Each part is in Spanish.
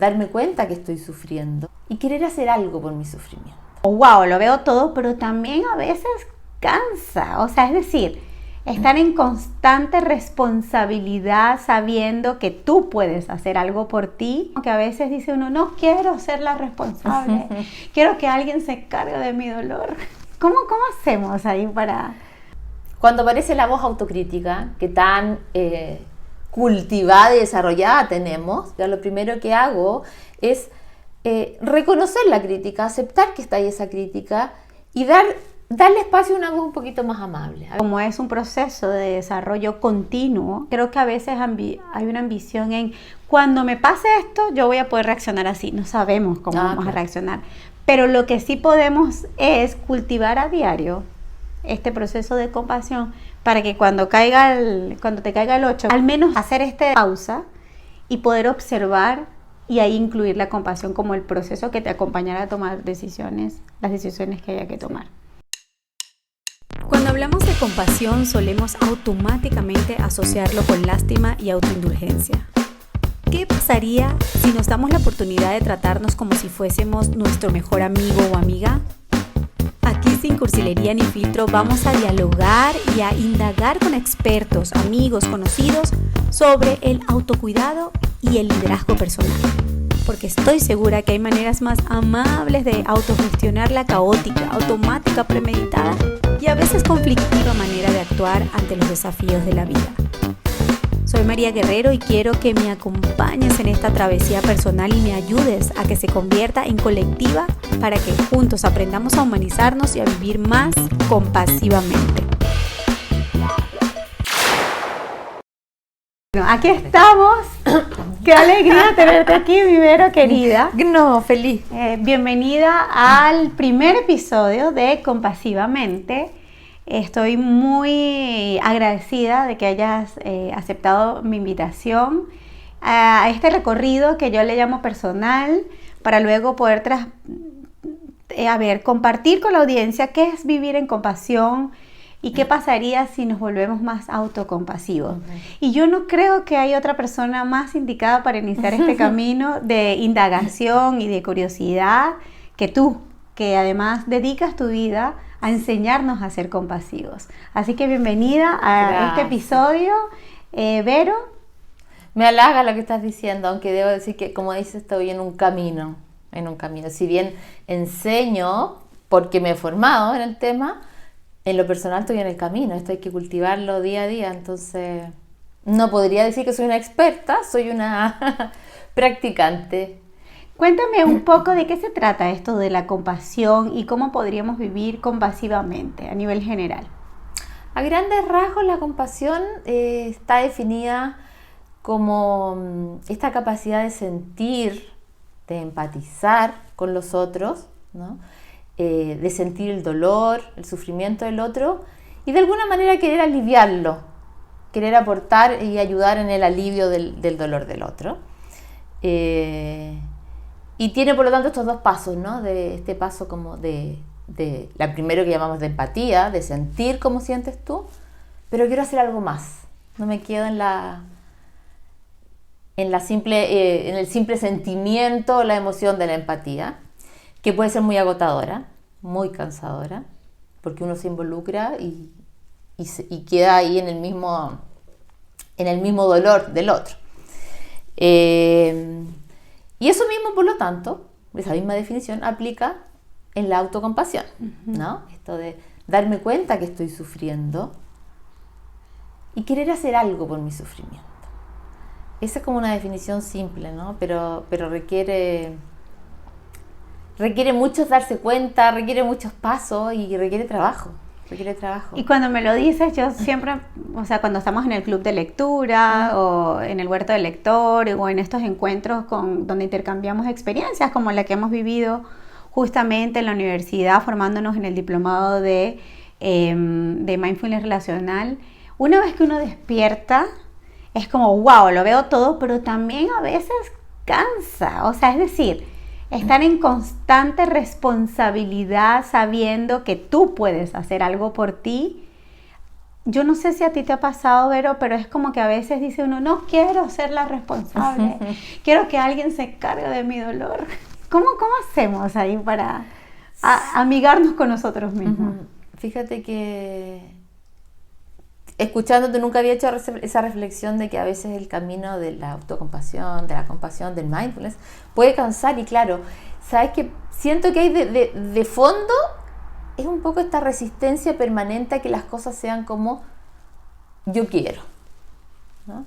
darme cuenta que estoy sufriendo y querer hacer algo por mi sufrimiento. Wow, lo veo todo, pero también a veces cansa. O sea, es decir, estar en constante responsabilidad sabiendo que tú puedes hacer algo por ti. Aunque a veces dice uno, no quiero ser la responsable, quiero que alguien se encargue de mi dolor. ¿Cómo hacemos ahí para...? Cuando aparece la voz autocrítica, que tan cultivada y desarrollada tenemos, ya lo primero que hago es reconocer la crítica, aceptar que está ahí esa crítica y darle espacio a una voz un poquito más amable. Como es un proceso de desarrollo continuo, creo que a veces hay una ambición en cuando me pase esto, yo voy a poder reaccionar así. No sabemos cómo vamos a reaccionar, pero lo que sí podemos es cultivar a diario este proceso de compasión para que cuando te caiga el 8, al menos hacer esta pausa y poder observar y ahí incluir la compasión como el proceso que te acompañará a tomar las decisiones que haya que tomar. Cuando hablamos de compasión solemos automáticamente asociarlo con lástima y autoindulgencia. ¿Qué pasaría si nos damos la oportunidad de tratarnos como si fuésemos nuestro mejor amigo o amiga? Aquí sin cursilería ni filtro vamos a dialogar y a indagar con expertos, amigos, conocidos sobre el autocuidado y el liderazgo personal. Porque estoy segura que hay maneras más amables de autogestionar la caótica, automática, premeditada y a veces conflictiva manera de actuar ante los desafíos de la vida. Soy María Guerrero y quiero que me acompañes en esta travesía personal y me ayudes a que se convierta en colectiva para que juntos aprendamos a humanizarnos y a vivir más compasivamente. Bueno, aquí estamos. Qué alegría tenerte aquí, mi Vero querida. No, feliz. Bienvenida al primer episodio de Compasivamente. Estoy muy agradecida de que hayas aceptado mi invitación a este recorrido que yo le llamo personal para luego poder compartir con la audiencia qué es vivir en compasión y qué pasaría si nos volvemos más autocompasivos. Y yo no creo que hay otra persona más indicada para iniciar este camino de indagación y de curiosidad que tú, que además dedicas tu vida a enseñarnos a ser compasivos. Así que bienvenida a este episodio, Vero. Me halaga lo que estás diciendo, aunque debo decir que, como dices, estoy en un camino. Si bien enseño, porque me he formado en el tema, en lo personal estoy en el camino. Esto hay que cultivarlo día a día. Entonces, no podría decir que soy una experta, soy una practicante. Cuéntame un poco de qué se trata esto de la compasión y cómo podríamos vivir compasivamente a nivel general. A grandes rasgos, la compasión está definida como esta capacidad de sentir, de empatizar con los otros, ¿no? De sentir el dolor, el sufrimiento del otro y de alguna manera querer aliviarlo, querer aportar y ayudar en el alivio del dolor del otro. Y tiene por lo tanto estos dos pasos, ¿no? De este paso como de la primero que llamamos de empatía, de sentir cómo sientes tú, pero quiero hacer algo más. No me quedo en el simple sentimiento, la emoción de la empatía, que puede ser muy agotadora, muy cansadora, porque uno se involucra y queda ahí en el mismo dolor del otro. Y eso mismo, por lo tanto, esa misma definición aplica en la autocompasión, ¿no? Esto de darme cuenta que estoy sufriendo y querer hacer algo por mi sufrimiento. Esa es como una definición simple, ¿no? Pero requiere mucho darse cuenta, requiere muchos pasos y requiere trabajo. Y cuando me lo dices, yo siempre, cuando estamos en el club de lectura o en el huerto del lector o en estos encuentros donde intercambiamos experiencias como la que hemos vivido justamente en la universidad formándonos en el diplomado de Mindfulness Relacional, una vez que uno despierta es como wow, lo veo todo, pero también a veces cansa, es decir, estar en constante responsabilidad sabiendo que tú puedes hacer algo por ti. yo no sé si a ti te ha pasado, Vero, pero es como que a veces dice uno, no quiero ser la responsable, quiero que alguien se encargue de mi dolor. ¿Cómo hacemos ahí para amigarnos con nosotros mismos? Fíjate que escuchándote nunca había hecho esa reflexión de que a veces el camino de la autocompasión, de la compasión, del mindfulness puede cansar, y claro, sabes que siento que hay de fondo es un poco esta resistencia permanente a que las cosas sean como yo quiero, ¿no?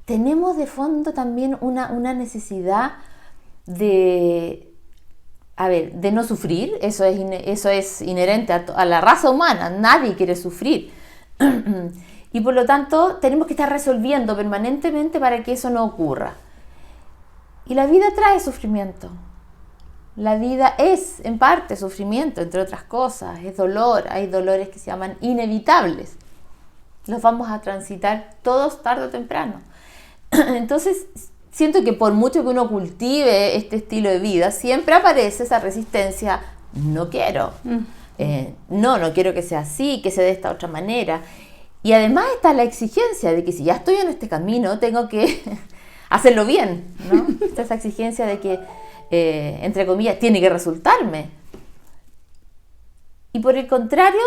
Tenemos de fondo también una necesidad de no sufrir. Eso es inherente a la raza humana. Nadie quiere sufrir. Y por lo tanto tenemos que estar resolviendo permanentemente para que eso no ocurra. Y la vida trae sufrimiento. La vida es en parte sufrimiento, entre otras cosas. Es dolor. Hay dolores que se llaman inevitables. Los vamos a transitar todos tarde o temprano. Entonces siento que por mucho que uno cultive este estilo de vida, siempre aparece esa resistencia, no quiero, no quiero que sea así, que sea de esta otra manera. Y además está la exigencia de que si ya estoy en este camino, tengo que hacerlo bien, ¿no? Está esa exigencia de que, entre comillas, tiene que resultarme. Y por el contrario,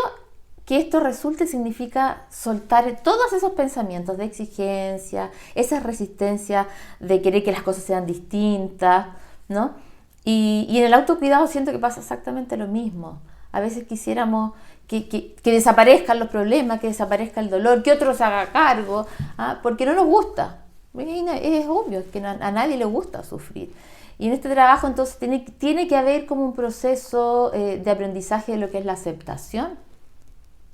que esto resulte significa soltar todos esos pensamientos de exigencia, esa resistencia de querer que las cosas sean distintas, ¿no? Y en el autocuidado siento que pasa exactamente lo mismo. A veces quisiéramos que desaparezcan los problemas, que desaparezca el dolor, que otro se haga cargo, porque no nos gusta. Es obvio que a nadie le gusta sufrir. Y en este trabajo entonces tiene que haber como un proceso de aprendizaje de lo que es la aceptación.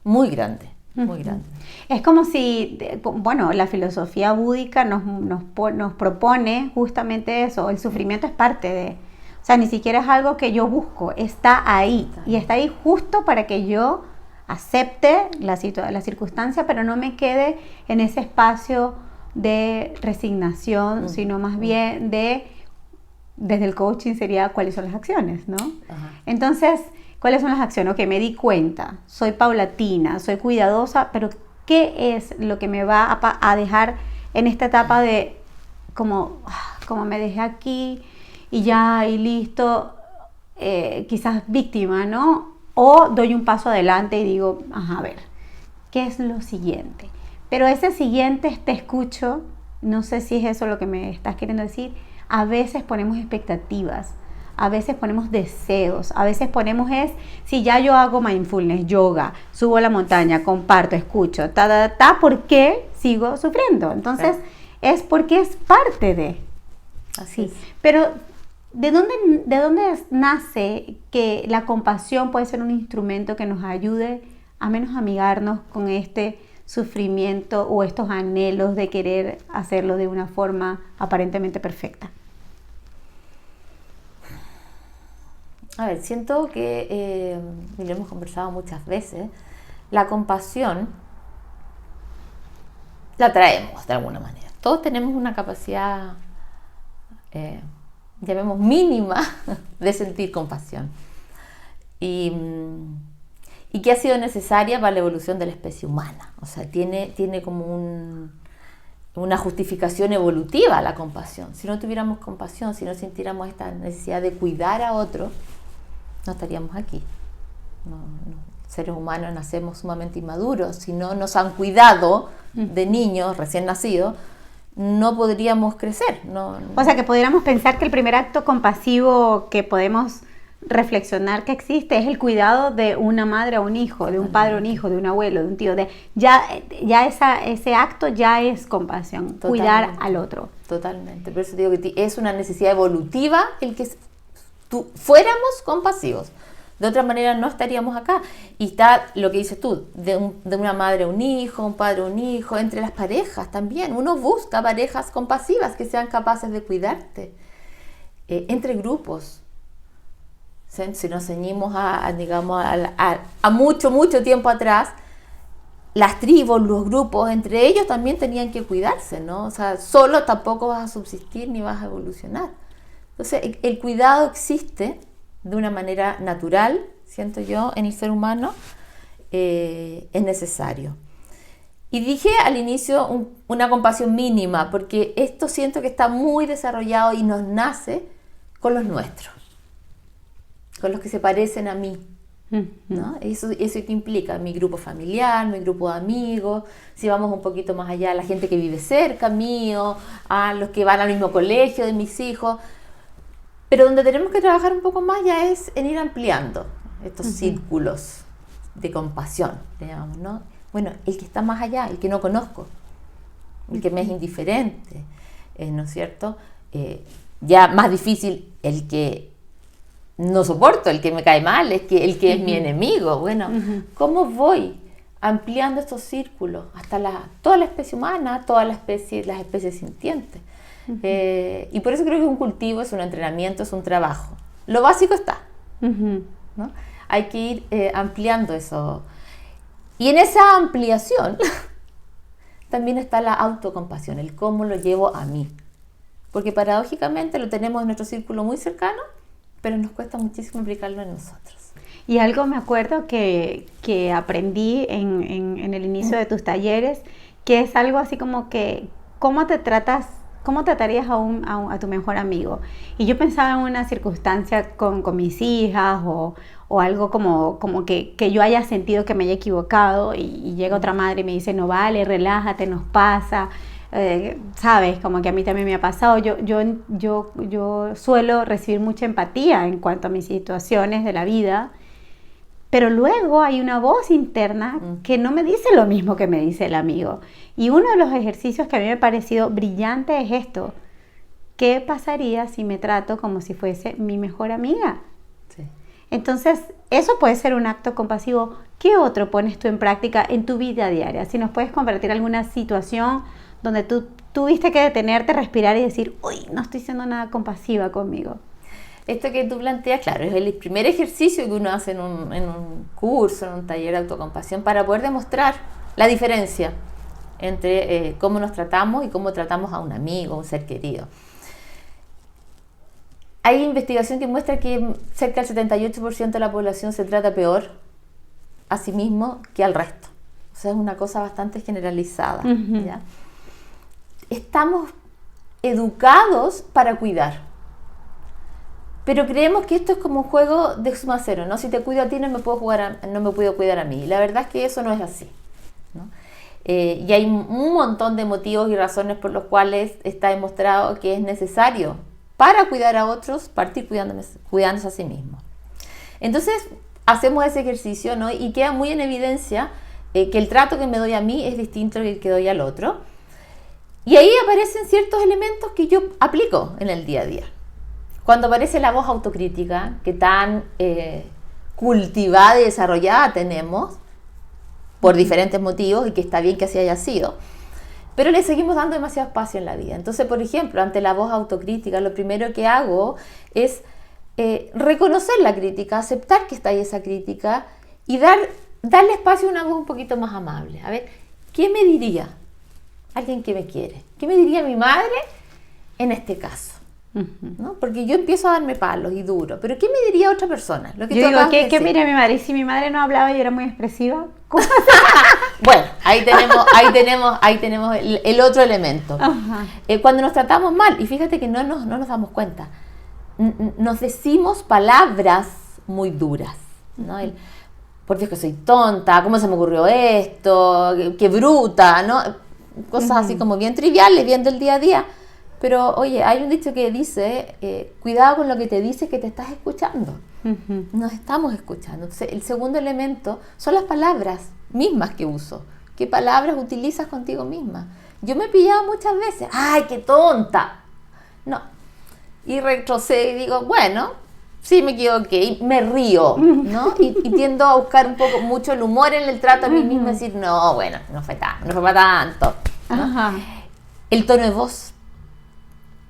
Muy grande, muy grande. Es como si, bueno, la filosofía búdica nos propone justamente eso. El sufrimiento es parte de, o sea, ni siquiera es algo que yo busco, está ahí. Y está ahí justo para que yo acepte la circunstancia, pero no me quede en ese espacio de resignación, sino más bien desde el coaching sería cuáles son las acciones, ¿no? Ajá. Entonces, ¿cuáles son las acciones? Ok, me di cuenta, soy paulatina, soy cuidadosa, pero ¿qué es lo que me va a dejar en esta etapa de como me dejé aquí y ya, y listo, quizás víctima, ¿no? O doy un paso adelante y digo, a ver, ¿qué es lo siguiente? Pero ese siguiente te escucho, no sé si es eso lo que me estás queriendo decir, a veces ponemos expectativas. A veces ponemos deseos, a veces ponemos si ya yo hago mindfulness, yoga, subo a la montaña, comparto, escucho, ¿por qué sigo sufriendo? Entonces, es porque es parte de. Así es. Pero, ¿de dónde nace que la compasión puede ser un instrumento que nos ayude a menos amigarnos con este sufrimiento o estos anhelos de querer hacerlo de una forma aparentemente perfecta? A ver, siento que, y lo hemos conversado muchas veces, la compasión la traemos de alguna manera. Todos tenemos una capacidad, llamemos mínima, de sentir compasión. Y que ha sido necesaria para la evolución de la especie humana. O sea, tiene como una justificación evolutiva la compasión. Si no tuviéramos compasión, si no sintiéramos esta necesidad de cuidar a otro, no estaríamos aquí. Seres humanos nacemos sumamente inmaduros. Si no nos han cuidado de niños recién nacidos, no podríamos crecer. O sea, que pudiéramos pensar que el primer acto compasivo que podemos reflexionar que existe es el cuidado de una madre a un hijo, de un padre a un hijo, de un abuelo, de un tío. Ese acto ya es compasión, totalmente. Cuidar al otro. Totalmente. Por eso digo que es una necesidad evolutiva el que fuéramos compasivos. De otra manera no estaríamos acá. Y está lo que dices tú, de una madre a un hijo, un padre a un hijo, entre las parejas también. Uno busca parejas compasivas que sean capaces de cuidarte. Entre grupos. Si nos ceñimos a mucho tiempo atrás, las tribus, los grupos, entre ellos también tenían que cuidarse, ¿no? O sea, solo tampoco vas a subsistir ni vas a evolucionar. Entonces, el cuidado existe de una manera natural, siento yo, en el ser humano, es necesario. Y dije al inicio una compasión mínima, porque esto siento que está muy desarrollado y nos nace con los nuestros, con los que se parecen a mí, ¿no? Eso que implica mi grupo familiar, mi grupo de amigos, si vamos un poquito más allá, la gente que vive cerca mío, a los que van al mismo colegio de mis hijos. Pero donde tenemos que trabajar un poco más ya es en ir ampliando estos círculos de compasión, le llamamos, ¿no? Bueno, el que está más allá, el que no conozco, el que me es indiferente, ¿no es cierto? Ya más difícil el que no soporto, el que me cae mal, el que es mi enemigo. Bueno, ¿cómo voy ampliando estos círculos hasta toda la especie humana, todas las especies sintientes? Y por eso creo que es un cultivo, es un entrenamiento, es un trabajo. Lo básico está, ¿no? Hay que ir ampliando eso. Y en esa ampliación también está la autocompasión, el cómo lo llevo a mí. Porque paradójicamente lo tenemos en nuestro círculo muy cercano, pero nos cuesta muchísimo aplicarlo en nosotros. Y algo me acuerdo que aprendí en el inicio de tus talleres, que es algo así como que, ¿cómo tratarías a tu mejor amigo? Y yo pensaba en una circunstancia con mis hijas o algo como que yo haya sentido que me haya equivocado y llega otra madre y me dice, no vale, relájate, nos pasa. Sabes, como que a mí también me ha pasado. Yo suelo recibir mucha empatía en cuanto a mis situaciones de la vida, pero luego hay una voz interna que no me dice lo mismo que me dice el amigo. Y uno de los ejercicios que a mí me ha parecido brillante es esto: ¿qué pasaría si me trato como si fuese mi mejor amiga? Sí. Entonces, eso puede ser un acto compasivo. ¿Qué otro pones tú en práctica en tu vida diaria? Si nos puedes compartir alguna situación donde tú tuviste que detenerte, respirar y decir, uy, no estoy siendo nada compasiva conmigo. Esto que tú planteas, claro, es el primer ejercicio que uno hace en un curso, en un taller de autocompasión, para poder demostrar la diferencia entre cómo nos tratamos y cómo tratamos a un amigo, a un ser querido. Hay investigación que muestra que cerca del 78% de la población se trata peor a sí mismo que al resto. O sea, es una cosa bastante generalizada, ¿ya? Estamos educados para cuidar, pero creemos que esto es como un juego de suma cero, ¿no? Si te cuido a ti no me puedo cuidar a mí. La verdad es que eso no es así, ¿no? Y hay un montón de motivos y razones por los cuales está demostrado que es necesario, para cuidar a otros, partir cuidándose a sí mismo. Entonces hacemos ese ejercicio, ¿no? Y queda muy en evidencia que el trato que me doy a mí es distinto al que doy al otro. Y ahí aparecen ciertos elementos que yo aplico en el día a día. Cuando aparece la voz autocrítica, que tan cultivada y desarrollada tenemos, por diferentes motivos, y que está bien que así haya sido, pero le seguimos dando demasiado espacio en la vida. Entonces, por ejemplo, ante la voz autocrítica, lo primero que hago es reconocer la crítica, aceptar que está ahí esa crítica y darle espacio a una voz un poquito más amable. A ver, ¿qué me diría alguien que me quiere? ¿Qué me diría mi madre en este caso? ¿No? Porque yo empiezo a darme palos y duro, pero ¿qué me diría otra persona? Lo que yo digo, ¿qué me diría mi madre? ¿Y si mi madre no hablaba y era muy expresiva? Bueno, ahí tenemos el otro elemento. Cuando nos tratamos mal, y fíjate que no nos damos cuenta, nos decimos palabras muy duras, ¿no? Por Dios que soy tonta, ¿cómo se me ocurrió esto? Qué bruta, ¿no? Cosas así como bien triviales, bien del día a día. Pero, oye, hay un dicho que dice, cuidado con lo que te dices que te estás escuchando. Nos estamos escuchando. Entonces, el segundo elemento son las palabras mismas que uso. ¿Qué palabras utilizas contigo misma? Yo me he pillado muchas veces, ¡ay, qué tonta! No. Y retrocedo y digo, bueno, sí me equivoqué, y me río, ¿no? Y tiendo a buscar mucho el humor en el trato a mí misma, decir, no, bueno, no fue para tanto, ¿no? El tono de voz.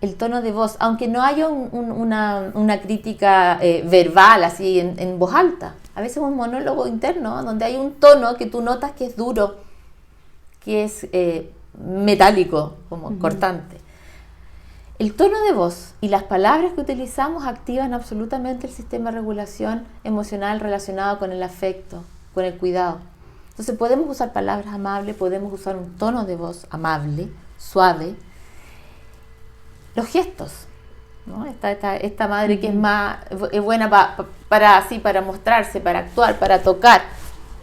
El tono de voz, aunque no haya una crítica verbal así en voz alta, a veces un monólogo interno donde hay un tono que tú notas que es duro, que es metálico, como cortante. El tono de voz y las palabras que utilizamos activan absolutamente el sistema de regulación emocional relacionado con el afecto, con el cuidado. Entonces podemos usar palabras amables, podemos usar un tono de voz amable, suave. Los gestos, ¿no? Esta madre que es buena para mostrarse, para actuar, para tocar.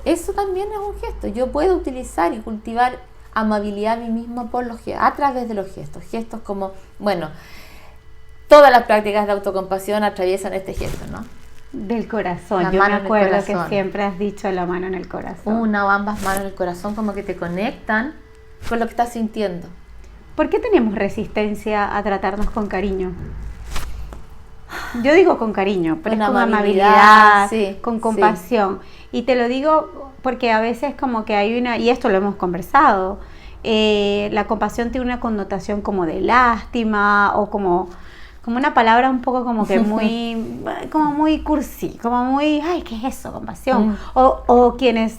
Eso también es un gesto. Yo puedo utilizar y cultivar amabilidad a mí misma a través de los gestos. Gestos como, bueno, todas las prácticas de autocompasión atraviesan este gesto, ¿no? Del corazón. Yo me acuerdo que siempre has dicho la mano en el corazón. Una o ambas manos en el corazón, como que te conectan con lo que estás sintiendo. ¿Por qué tenemos resistencia a tratarnos con cariño? Yo digo con cariño, pero es con amabilidad, sí, con compasión. Sí. Y te lo digo porque a veces como que hay y esto lo hemos conversado, la compasión tiene una connotación como de lástima o como una palabra un poco como que muy cursi, como muy, ay, ¿qué es eso? Compasión. O quienes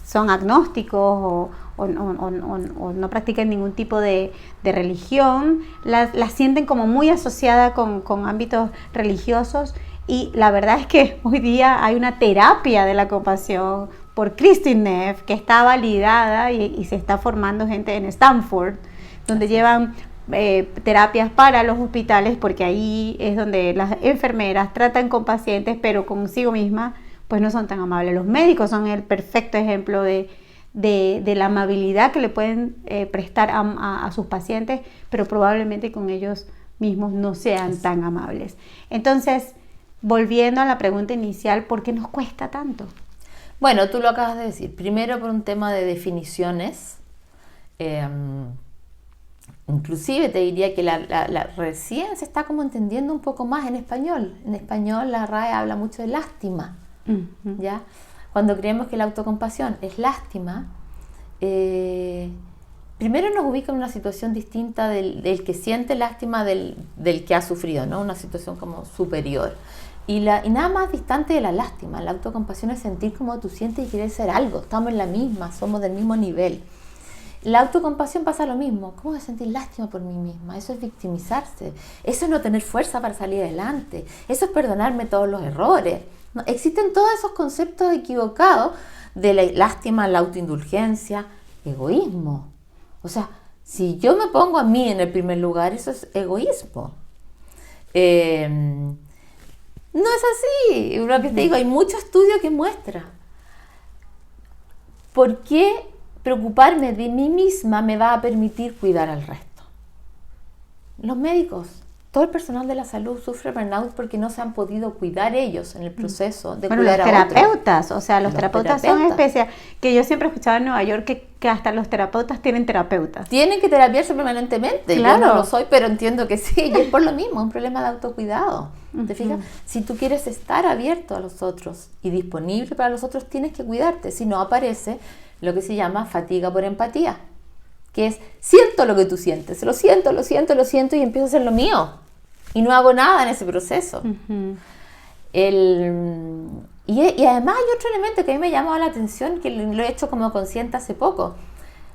son agnósticos o no practican ningún tipo de religión, la sienten como muy asociada con ámbitos religiosos, y la verdad es que hoy día hay una terapia de la compasión por Kristin Neff que está validada y se está formando gente en Stanford, donde llevan terapias para los hospitales, porque ahí es donde las enfermeras tratan con pacientes, pero consigo mismas pues no son tan amables. Los médicos son el perfecto ejemplo de la amabilidad que le pueden prestar a sus pacientes, pero probablemente con ellos mismos no sean tan amables. Entonces, volviendo a la pregunta inicial, ¿por qué nos cuesta tanto? Bueno, tú lo acabas de decir. Primero por un tema de definiciones. Inclusive te diría que recién se está como entendiendo un poco más en español. En español la RAE habla mucho de lástima. Uh-huh. ¿Ya? Cuando creemos que la autocompasión es lástima, primero nos ubica en una situación distinta del que siente lástima del que ha sufrido, ¿no? Una situación como superior. Y nada más distante de la lástima. La autocompasión es sentir como tú sientes y quieres ser algo. Estamos en la misma, somos del mismo nivel. La autocompasión pasa lo mismo. ¿Cómo es sentir lástima por mí misma? Eso es victimizarse. Eso es no tener fuerza para salir adelante. Eso es perdonarme todos los errores. No, existen todos esos conceptos equivocados de la lástima, la autoindulgencia, egoísmo. O sea, si yo me pongo a mí en el primer lugar, eso es egoísmo. No es así. Lo que te digo, hay mucho estudio que muestra. ¿Por qué preocuparme de mí misma me va a permitir cuidar al resto? Los médicos, todo el personal de la salud sufre burnout porque no se han podido cuidar ellos en el proceso de cuidar a otros. Los terapeutas, o sea, los terapeutas son especiales. Que yo siempre escuchaba en Nueva York que hasta los terapeutas tienen terapeutas. Tienen que terapiarse permanentemente. Claro. Yo no lo soy, pero entiendo que sí. Y es por lo mismo, un problema de autocuidado. ¿Te fijas? Si tú quieres estar abierto a los otros y disponible para los otros, tienes que cuidarte. Si no, aparece lo que se llama fatiga por empatía, que es, siento lo que tú sientes, lo siento y empiezo a hacer lo mío. Y no hago nada en ese proceso. Uh-huh. Y además hay otro elemento que a mí me ha llamado la atención, que lo he hecho como consciente hace poco.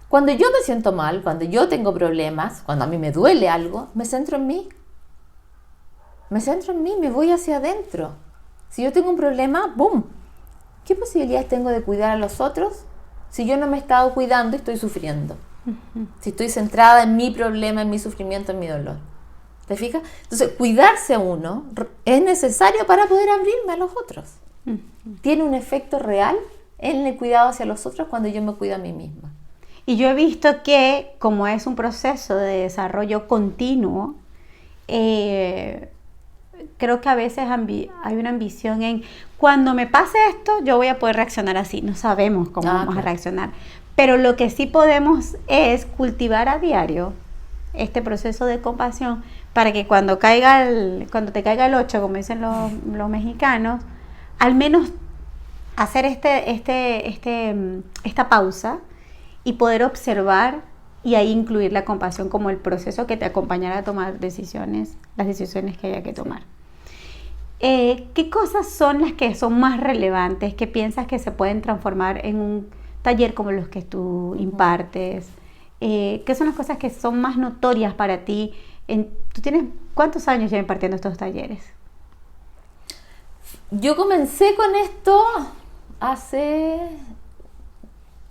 Cuando yo me siento mal, cuando yo tengo problemas, cuando a mí me duele algo, me centro en mí. Me voy hacia adentro. Si yo tengo un problema, ¡boom! ¿Qué posibilidades tengo de cuidar a los otros si yo no me he estado cuidando y estoy sufriendo? Uh-huh. Si estoy centrada en mi problema, en mi sufrimiento, en mi dolor. ¿Te fijas? Entonces, cuidarse a uno es necesario para poder abrirme a los otros. Uh-huh. Tiene un efecto real en el cuidado hacia los otros cuando yo me cuido a mí misma. Y yo he visto que, como es un proceso de desarrollo continuo, creo que a veces hay una ambición en, cuando me pase esto, yo voy a poder reaccionar así. No sabemos cómo vamos a reaccionar. Pero lo que sí podemos es cultivar a diario este proceso de compasión, para que cuando te caiga el 8, como dicen los mexicanos, al menos hacer esta pausa y poder observar, y ahí incluir la compasión como el proceso que te acompañará a tomar las decisiones que haya que tomar. ¿Qué cosas son las que son más relevantes, que piensas que se pueden transformar en un taller como los que tú impartes? ¿Qué son las cosas que son más notorias para ti? ¿Tú tienes cuántos años ya impartiendo estos talleres? Yo comencé con esto hace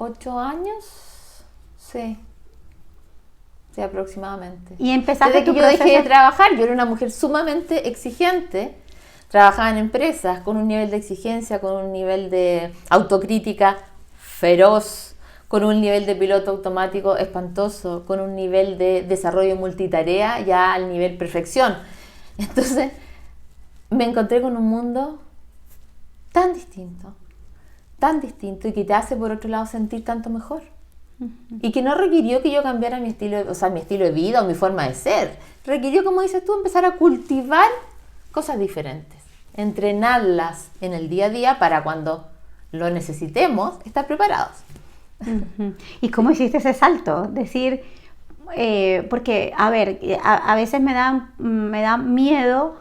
8 años, sí, aproximadamente. Y empezaste desde que yo dejé de trabajar, yo era una mujer sumamente exigente, trabajaba en empresas con un nivel de exigencia, con un nivel de autocrítica feroz, con un nivel de piloto automático espantoso, con un nivel de desarrollo multitarea ya al nivel perfección. Entonces me encontré con un mundo tan distinto y que te hace por otro lado sentir tanto mejor. Y que no requirió que yo cambiara mi estilo de vida o mi forma de ser. Requirió, como dices tú, empezar a cultivar cosas diferentes, entrenarlas en el día a día para cuando lo necesitemos, estar preparados. ¿Y cómo hiciste ese salto? Decir, porque, a ver, a veces me da miedo,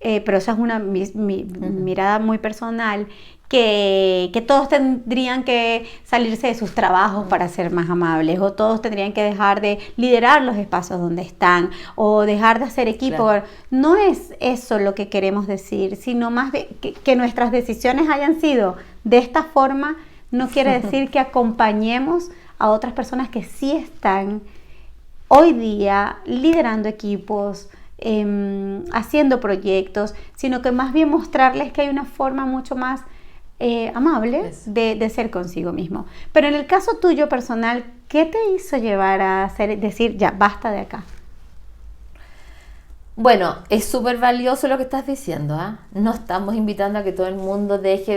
pero esa es una mirada muy personal, que todos tendrían que salirse de sus trabajos para ser más amables, o todos tendrían que dejar de liderar los espacios donde están, o dejar de hacer equipo. Claro. No es eso lo que queremos decir, sino más que nuestras decisiones hayan sido de esta forma, no quiere decir que acompañemos a otras personas que sí están hoy día liderando equipos, haciendo proyectos, sino que más bien mostrarles que hay una forma mucho más amable de ser consigo mismo. Pero en el caso tuyo personal, ¿qué te hizo llevar a decir, ya, basta de acá? Bueno, es súper valioso lo que estás diciendo, ¿eh? No estamos invitando a que todo el mundo deje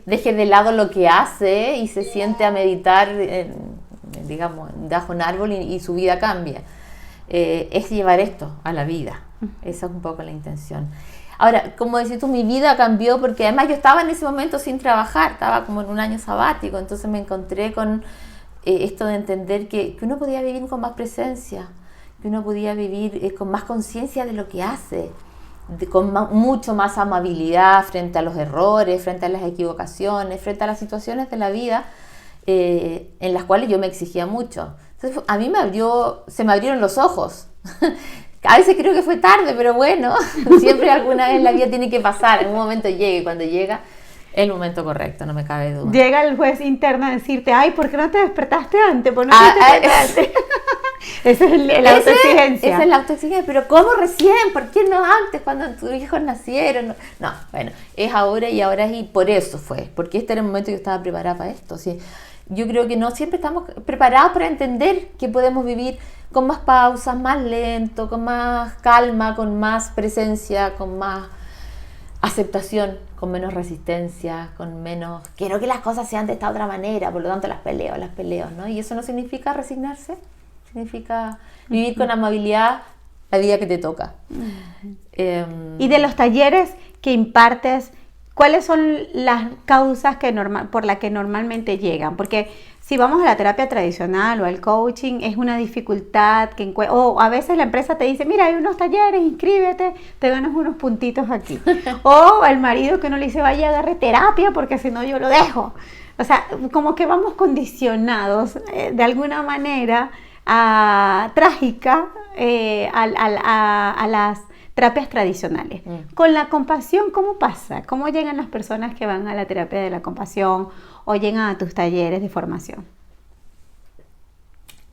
de lado lo que hace y se siente a meditar, digamos, bajo un árbol y su vida cambia. Es llevar esto a la vida. Esa es un poco la intención. Ahora, como decís tú, mi vida cambió porque además yo estaba en ese momento sin trabajar, estaba como en un año sabático, entonces me encontré con esto de entender que uno podía vivir con más presencia, que uno podía vivir con más conciencia de lo que hace, mucho más amabilidad frente a los errores, frente a las equivocaciones, frente a las situaciones de la vida en las cuales yo me exigía mucho. Entonces a mí se me abrieron los ojos. A veces creo que fue tarde, pero bueno, siempre alguna vez en la vida tiene que pasar, en un momento llega, y cuando llega, es el momento correcto, no me cabe duda. Llega el juez interno a decirte, ay, ¿por qué no te despertaste antes? ¿Por qué no te despertaste? Esa es la autoexigencia. Esa es la autoexigencia, pero ¿cómo recién? ¿Por qué no antes, cuando tus hijos nacieron? No, bueno, es ahora y por eso fue, porque este era el momento que yo estaba preparada para esto, ¿sí? Yo creo que no siempre estamos preparados para entender que podemos vivir con más pausas, más lento, con más calma, con más presencia, con más aceptación, con menos resistencia, con menos... Quiero que las cosas sean de esta otra manera, por lo tanto las peleo, ¿no? Y eso no significa resignarse, significa vivir con amabilidad la vida que te toca. Y de los talleres que impartes, ¿cuáles son las causas por las que normalmente llegan? Porque si vamos a la terapia tradicional o al coaching, es una dificultad o a veces la empresa te dice, mira, hay unos talleres, inscríbete, te ganas unos puntitos aquí. O el marido que uno le dice, vaya, agarre terapia porque si no yo lo dejo. O sea, como que vamos condicionados de alguna manera trágica a las terapias tradicionales. Con la compasión, ¿cómo pasa? ¿Cómo llegan las personas que van a la terapia de la compasión o llegan a tus talleres de formación?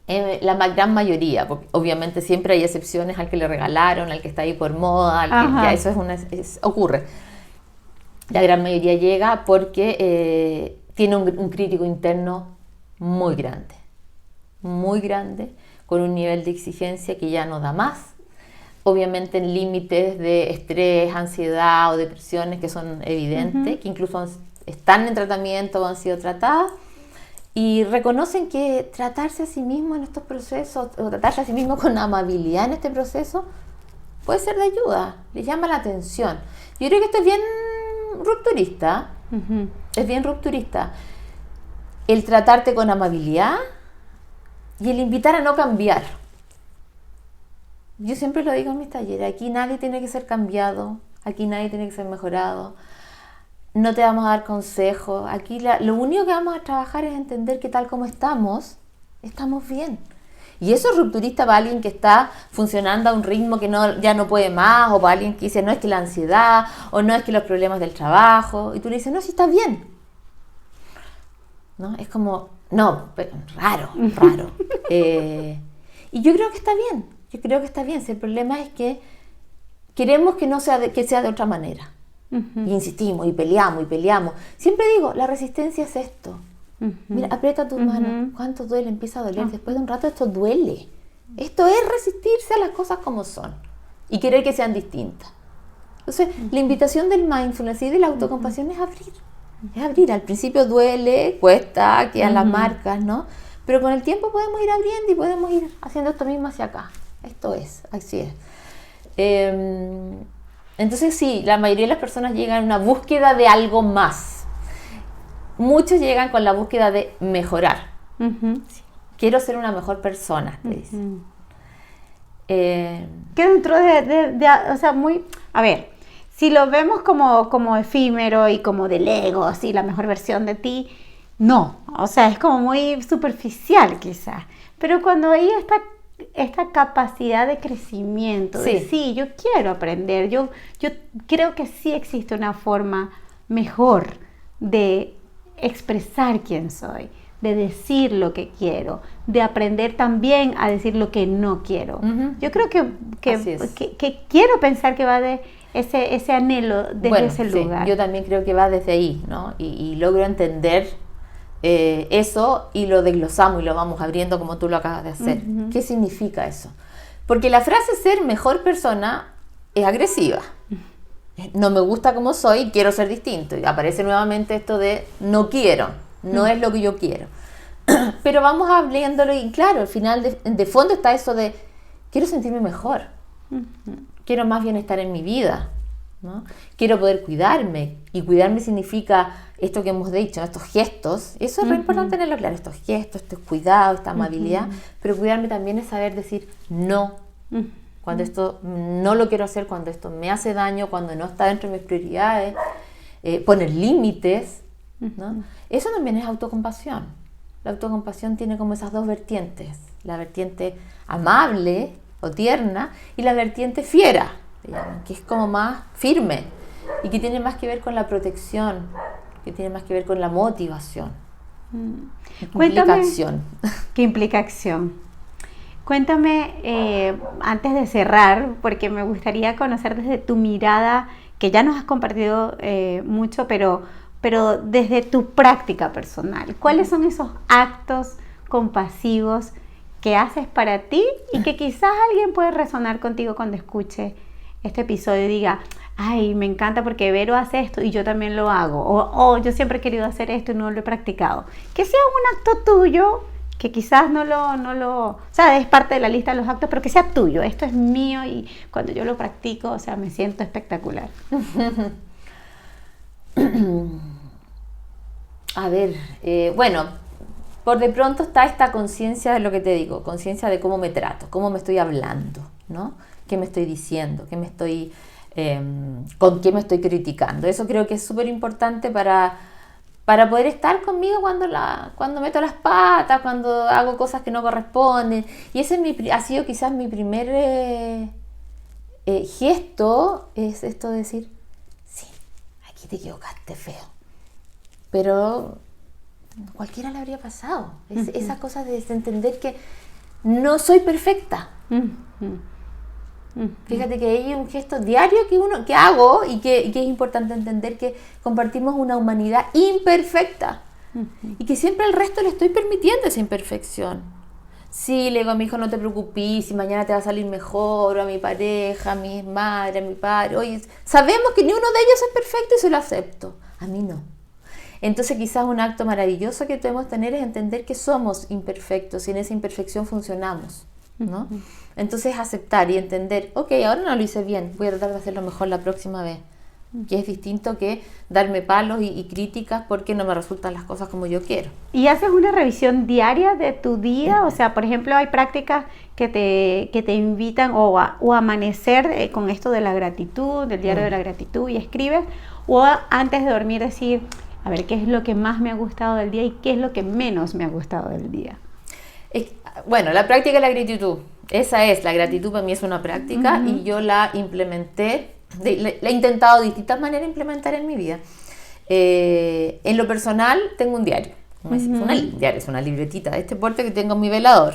La gran mayoría, porque obviamente siempre hay excepciones al que le regalaron, al que está ahí por moda, ya eso ocurre. La gran mayoría llega porque tiene un crítico interno muy grande, con un nivel de exigencia que ya no da más. Obviamente en límites de estrés, ansiedad o depresiones que son evidentes, que incluso están en tratamiento o han sido tratadas, y reconocen que tratarse a sí mismo en estos procesos, o tratarse a sí mismo con amabilidad en este proceso, puede ser de ayuda, les llama la atención. Yo creo que esto es bien rupturista, es bien rupturista. El tratarte con amabilidad y el invitar a no cambiar. Yo siempre lo digo en mis talleres, aquí nadie tiene que ser cambiado, aquí nadie tiene que ser mejorado, no te vamos a dar consejos, aquí lo único que vamos a trabajar es entender que tal como estamos bien. Y eso es rupturista para alguien que está funcionando a un ritmo que ya no puede más, o para alguien que dice, no es que la ansiedad, o no es que los problemas del trabajo, y tú le dices, no, sí está bien. ¿No? Es como, No, pero raro. Y yo creo que está bien. Si el problema es que queremos que sea de otra manera. Uh-huh. Y insistimos, y peleamos. Siempre digo, la resistencia es esto. Uh-huh. Mira, aprieta tus manos. ¿Cuánto duele? Empieza a doler. Después de un rato esto duele. Esto es resistirse a las cosas como son. Y querer que sean distintas. Entonces, la invitación del mindfulness y de la autocompasión es abrir. Al principio duele, cuesta, quedan las marcas, ¿no? Pero con el tiempo podemos ir abriendo y podemos ir haciendo esto mismo hacia acá. Esto es, así es. Entonces sí, la mayoría de las personas llegan a una búsqueda de algo más. Muchos llegan con la búsqueda de mejorar. Uh-huh. Quiero ser una mejor persona, te dicen. Que dentro o sea, muy... A ver, si lo vemos como efímero y como del ego, así, la mejor versión de ti, no. O sea, es como muy superficial quizás. Pero cuando hay esta capacidad de crecimiento, de sí, yo quiero aprender, yo creo que sí existe una forma mejor de expresar quién soy, de decir lo que quiero, de aprender también a decir lo que no quiero. Uh-huh. Yo creo que quiero pensar que va de ese anhelo desde ese lugar. Yo también creo que va desde ahí, ¿no? Y logro entender eso y lo desglosamos y lo vamos abriendo como tú lo acabas de hacer. Uh-huh. ¿Qué significa eso? Porque la frase ser mejor persona es agresiva. No me gusta como soy, quiero ser distinto. Y aparece nuevamente esto de no quiero, no es lo que yo quiero. Pero vamos abriéndolo y claro, al final de fondo está eso de quiero sentirme mejor. Uh-huh. Quiero más bienestar en mi vida, ¿no? Quiero poder cuidarme. Y cuidarme significa esto que hemos dicho, estos gestos. Eso es re importante tenerlo claro, estos gestos, estos cuidados, esta amabilidad. Pero cuidarme también es saber decir no. Cuando esto no lo quiero hacer, cuando esto me hace daño, cuando no está dentro de mis prioridades. Poner límites, ¿no? Eso también es autocompasión. La autocompasión tiene como esas dos vertientes. La vertiente amable o tierna y la vertiente fiera, que es como más firme y que tiene más que ver con la protección, que tiene más que ver con la motivación. Cuéntame, acción. ¿Qué implica acción? Cuéntame, antes de cerrar, porque me gustaría conocer desde tu mirada, que ya nos has compartido mucho, pero desde tu práctica personal, ¿cuáles son esos actos compasivos que haces para ti y que quizás alguien puede resonar contigo cuando escuche este episodio y diga, ay, me encanta porque Vero hace esto y yo también lo hago, o yo siempre he querido hacer esto y no lo he practicado? Que sea un acto tuyo, que quizás no lo, o sea, es parte de la lista de los actos, pero que sea tuyo, esto es mío y cuando yo lo practico, o sea, me siento espectacular. A ver, bueno, por de pronto está esta conciencia de lo que te digo, conciencia de cómo me trato, cómo me estoy hablando, ¿no? ¿Qué me estoy diciendo? ¿Con qué me estoy criticando? Eso creo que es súper importante para poder estar conmigo cuando meto las patas, cuando hago cosas que no corresponden. Y ese ha sido quizás mi primer gesto, es esto de decir, sí, aquí te equivocaste feo. Pero cualquiera le habría pasado. Esa cosa de entender que no soy perfecta. Fíjate que hay un gesto diario que hago y que es importante entender que compartimos una humanidad imperfecta y que siempre al resto le estoy permitiendo esa imperfección. Sí, le digo a mi hijo, no te preocupes, si mañana te va a salir mejor, o a mi pareja, a mi madre, a mi padre. Oye, sabemos que ni uno de ellos es perfecto y se lo acepto. A mí no. Entonces quizás un acto maravilloso que debemos tener es entender que somos imperfectos y en esa imperfección funcionamos, ¿no? Entonces aceptar y entender, ok, ahora no lo hice bien, voy a tratar de hacerlo mejor la próxima vez, que es distinto que darme palos y críticas porque no me resultan las cosas como yo quiero. ¿Y haces una revisión diaria de tu día? O sea, por ejemplo, hay prácticas que te invitan o a amanecer con esto de la gratitud, del diario de la gratitud y escribes, o antes de dormir decir, a ver, ¿qué es lo que más me ha gustado del día y qué es lo que menos me ha gustado del día? Bueno, la práctica de la gratitud. La gratitud para mí es una práctica y yo la implementé, la he intentado de distintas maneras implementar en mi vida. En lo personal tengo un diario Es una libretita de este porte que tengo en mi velador.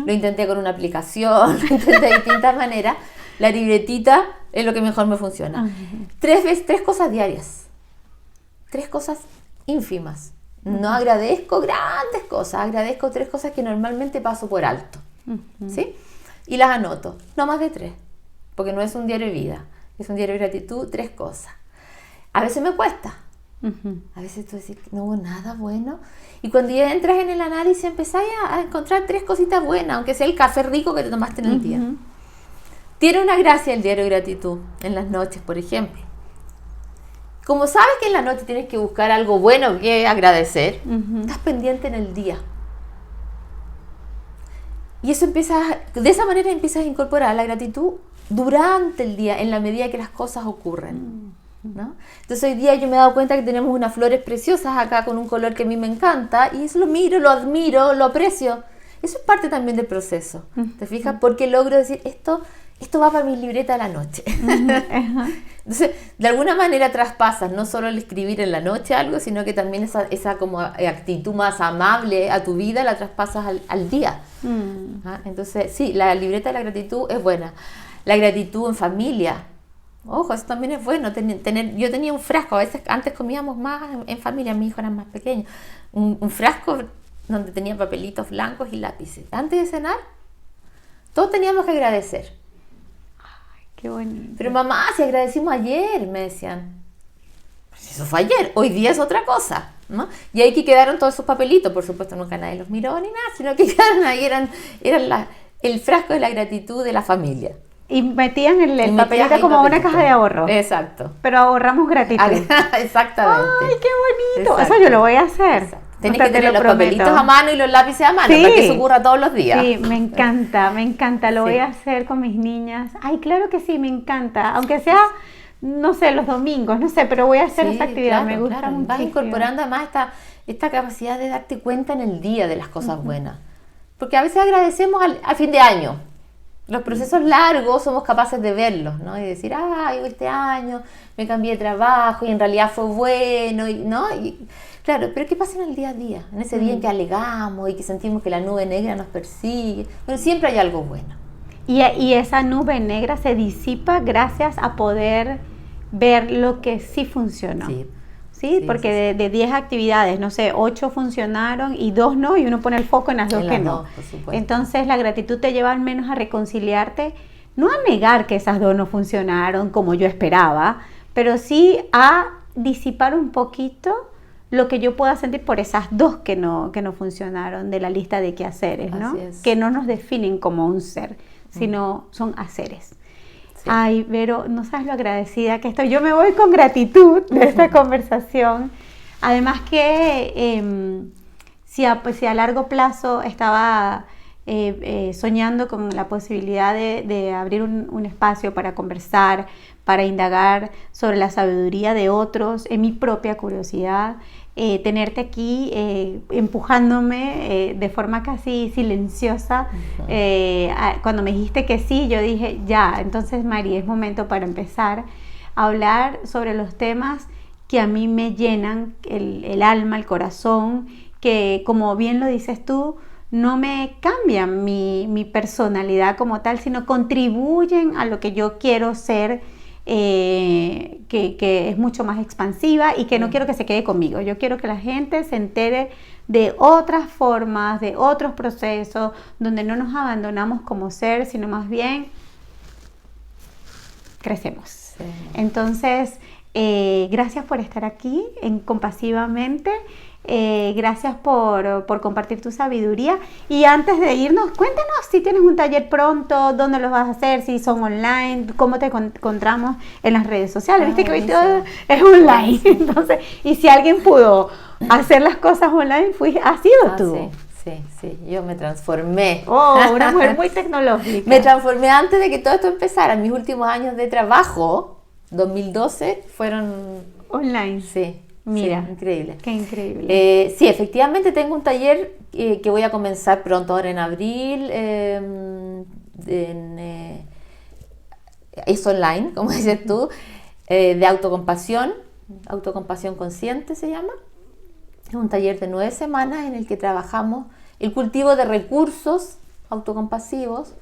Lo intenté con una aplicación, lo intenté de distintas maneras. La libretita es lo que mejor me funciona. 3 cosas diarias. 3 cosas ínfimas. No agradezco grandes cosas, agradezco 3 cosas que normalmente paso por alto. ¿Sí? Y las anoto, no más de 3, porque no es un diario de vida, es un diario de gratitud, 3 cosas. A veces me cuesta. A veces tú decís, no hubo nada bueno. Y cuando ya entras en el análisis, empezáis a encontrar 3 cositas buenas, aunque sea el café rico que te tomaste en el día. Tiene una gracia el diario de gratitud, en las noches, por ejemplo. Como sabes que en la noche tienes que buscar algo bueno que agradecer, estás pendiente en el día. Y eso de esa manera empiezas a incorporar la gratitud durante el día, en la medida que las cosas ocurren, ¿no? Entonces hoy día yo me he dado cuenta que tenemos unas flores preciosas acá con un color que a mí me encanta, y eso lo miro, lo admiro, lo aprecio. Eso es parte también del proceso. ¿Te fijas? Porque logro decir, esto va para mi libreta de la noche. Entonces, de alguna manera traspasas no solo el escribir en la noche algo, sino que también esa como actitud más amable a tu vida la traspasas al día. Entonces, sí, la libreta de la gratitud es buena. La gratitud en familia. Ojo, eso también es bueno. Yo tenía un frasco, a veces antes comíamos más en familia, mis hijos eran más pequeños. Un frasco donde tenía papelitos blancos y lápices. Antes de cenar, todos teníamos que agradecer. Ay, qué bonito. Pero mamá, si agradecimos ayer, me decían. Pues eso fue ayer, hoy día es otra cosa, ¿no? Y ahí que quedaron todos esos papelitos, por supuesto nunca nadie los miró ni nada, sino que quedaron ahí, eran el frasco de la gratitud de la familia. Y metían el papelito como una caja de ahorro. Exacto. Pero ahorramos gratitud. Exactamente. ¡Ay, qué bonito! Exacto. Eso yo lo voy a hacer. Exacto. Tienes que tener los papelitos a mano y los lápices a mano, sí, para que eso ocurra todos los días. Sí, me encanta, lo voy a hacer con mis niñas. Ay, claro que sí, me encanta. Aunque sea, no sé, los domingos, no sé, pero voy a hacer esa actividad, me gusta mucho. Vas incorporando además esta capacidad de darte cuenta en el día de las cosas buenas. Porque a veces agradecemos al fin de año. Los procesos largos somos capaces de verlos, ¿no? Y decir, este año me cambié de trabajo y en realidad fue bueno, ¿no? Y, claro, pero ¿qué pasa en el día a día? En ese día en que alegamos y que sentimos que la nube negra nos persigue. Bueno, siempre hay algo bueno. Y esa nube negra se disipa gracias a poder ver lo que sí funcionó. Sí, porque de 10 actividades, no sé, 8 funcionaron y 2 no, y uno pone el foco en las 2 que no. Entonces la gratitud te lleva al menos a reconciliarte, no a negar que esas 2 no funcionaron como yo esperaba, pero sí a disipar un poquito lo que yo pueda sentir por esas 2 que no funcionaron de la lista de quehaceres, ¿no? Que no nos definen como un ser, sino son haceres. Sí. Ay, Vero, no sabes lo agradecida que estoy. Yo me voy con gratitud de esta conversación. Además que si a largo plazo estaba soñando con la posibilidad de abrir un espacio para conversar, para indagar sobre la sabiduría de otros, en mi propia curiosidad, tenerte aquí empujándome de forma casi silenciosa. Cuando me dijiste que sí, yo dije, ya, entonces Mari, es momento para empezar a hablar sobre los temas que a mí me llenan el alma, el corazón, que como bien lo dices tú, no me cambian mi personalidad como tal, sino contribuyen a lo que yo quiero ser, que es mucho más expansiva y que no quiero que se quede conmigo. Yo quiero que la gente se entere de otras formas, de otros procesos, donde no nos abandonamos como ser, sino más bien crecemos. Sí. Entonces, gracias por estar aquí en Compasivamente. Gracias por compartir tu sabiduría. Y antes de irnos, cuéntanos si tienes un taller pronto, dónde lo vas a hacer, si son online, cómo te encontramos en las redes sociales. Viste que hoy todo es online. Entonces, y si alguien pudo hacer las cosas online, has sido tú. Sí, yo me transformé. Una mujer muy tecnológica. Me transformé antes de que todo esto empezara. Mis últimos años de trabajo, 2012, fueron online. Sí. Mira, sí, increíble. Qué increíble. Sí, efectivamente tengo un taller que voy a comenzar pronto, ahora en abril. Es online, como dices tú, de autocompasión consciente se llama. Es un taller de 9 semanas en el que trabajamos el cultivo de recursos autocompasivos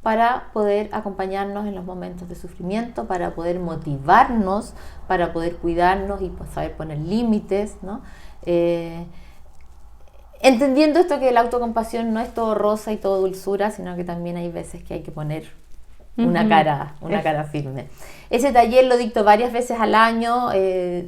para poder acompañarnos en los momentos de sufrimiento, para poder motivarnos, para poder cuidarnos y pues, saber poner límites, ¿no? Entendiendo esto que la autocompasión no es todo rosa y todo dulzura, sino que también hay veces que hay que poner una cara firme. Ese taller lo dicto varias veces al año,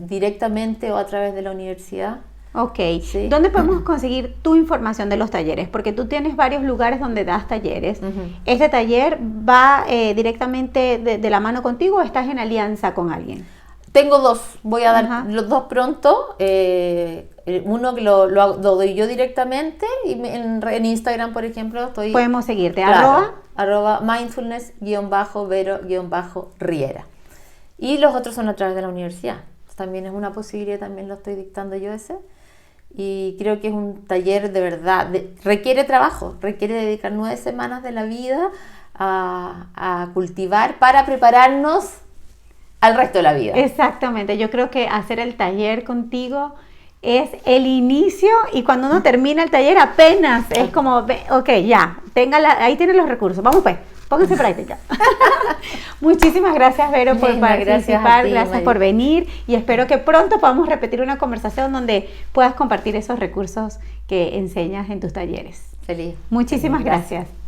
directamente o a través de la universidad. Ok, Sí. ¿Dónde podemos conseguir tu información de los talleres? Porque tú tienes varios lugares donde das talleres. ¿Este taller va directamente de la mano contigo o estás en alianza con alguien? Tengo dos, voy a dar Ajá. los dos pronto. Uno que lo doy yo directamente y en Instagram, por ejemplo, estoy... Podemos seguirte, Claro, arroba mindfulness_Vero_Riera. Y los otros son a través de la universidad. También es una posibilidad, también lo estoy dictando yo ese. Y creo que es un taller de verdad, requiere trabajo, requiere dedicar 9 semanas de la vida a cultivar para prepararnos al resto de la vida. Exactamente, yo creo que hacer el taller contigo es el inicio y cuando uno termina el taller apenas es como, ok, ya, ahí tienen los recursos, vamos pues, pónganse en práctica. Muchísimas gracias, Vero, por Linda, gracias participar, a ti, gracias Mari. por venir y espero que pronto podamos repetir una conversación donde puedas compartir esos recursos que enseñas en tus talleres. Feliz. Muchísimas Gracias. gracias.